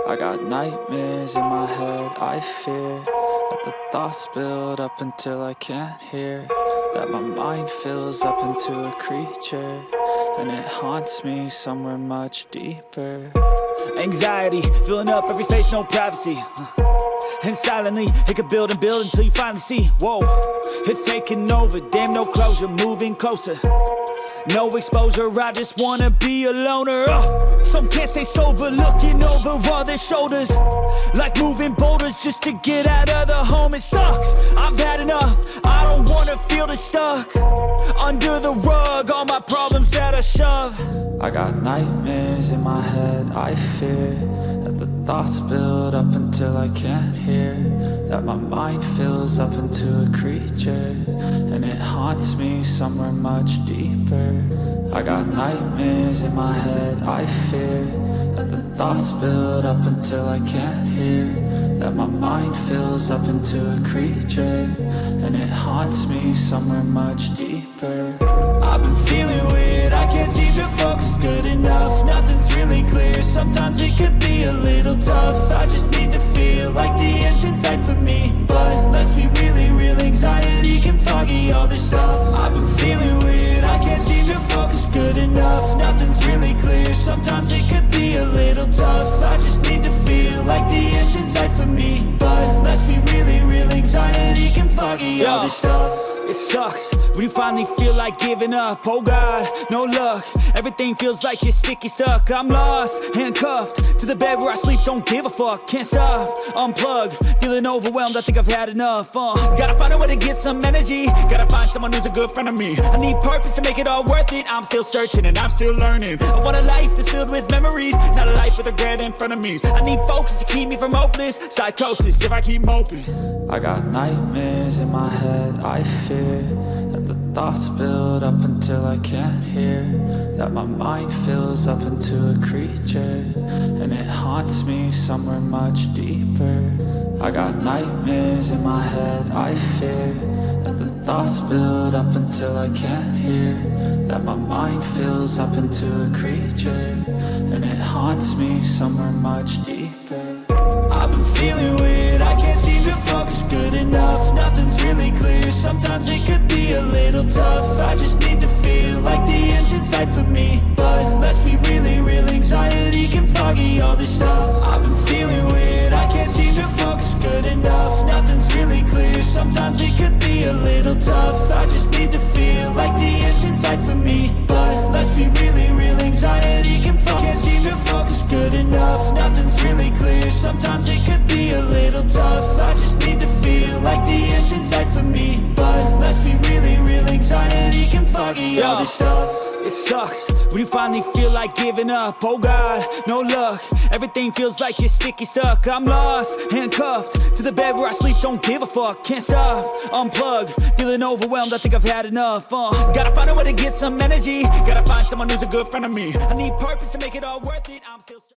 I got nightmares in my head, I fear that the thoughts build up until I can't hear, that my mind fills up into a creature, and it haunts me somewhere much deeper. Anxiety, filling up every space, no privacy. And silently, it could build and build until you finally see, whoa, it's taking over, damn no closure, moving closer. No exposure, I just wanna be a loner. Some can't stay sober, looking over all their shoulders, like moving boulders just to get out of the home. It sucks, I've had enough, I don't wanna feel stuck under the rug, all my problems that I shove. I got nightmares in my head, I fear that the thoughts build up until I can't hear, that my mind fills up into a creature, and it haunts me somewhere much deeper. I got nightmares in my head, I fear that the thoughts build up until I can't hear, that my mind fills up into a creature, and it haunts me somewhere much deeper. I've been feeling weird, I can't seem to focus good enough. Nothing's really clear, sometimes it could be a little tough. I just need to feel like the end's in sight for me, but let's be really real, anxiety can foggy all this stuff. I've been feeling weird, I can't seem to focus good enough. Nothing's really clear, sometimes it could be a little tough. I just need to feel like the end's in sight for me, but let's be really real, anxiety can foggy all this stuff. It sucks when you finally feel like giving up. Oh God, no luck, everything feels like you're sticky stuck. I'm lost, handcuffed to the bed where I sleep, don't give a fuck. Can't stop, unplug, feeling overwhelmed, I think I've had enough. Gotta find a way to get some energy, gotta find someone who's a good friend of me. I need purpose to make it all worth it, I'm still searching and I'm still learning. I want a life that's filled with memories, not a life with regret in front of me. I need focus to keep me from hopeless psychosis if I keep moping. I got nightmares in my head, I fear that the thoughts build up until I can't hear, that my mind fills up into a creature, and it haunts me somewhere much deeper. I got nightmares in my head, I fear that the thoughts build up until I can't hear, that my mind fills up into a creature, and it haunts me somewhere much deeper. I've been feeling weird, I can't seem to focus good enough. Nothing's really clear, sometimes it could be a little tough. I just need to feel like the end's in sight for me, but let's be really real, anxiety can foggy all this stuff. I've been feeling weird, I can't seem to focus good enough. Nothing's really clear, sometimes it could be a little tough. I just need to feel like the end's in sight for me, but let's be really real, anxiety can foggy. Can't seem to focus good enough. Nothing's really clear, sometimes it could be a little tough. I just need to feel like the end's in sight for me, but let's be really real, anxiety can foggy all this stuff. It sucks when you finally feel like giving up. Oh God, no luck, everything feels like you're sticky stuck. I'm lost, handcuffed to the bed where I sleep, don't give a fuck. Can't stop, unplug, feeling overwhelmed, I think I've had enough. Gotta find a way to get some energy, gotta find someone who's a good friend of me. I need purpose to make it all worth it, I'm still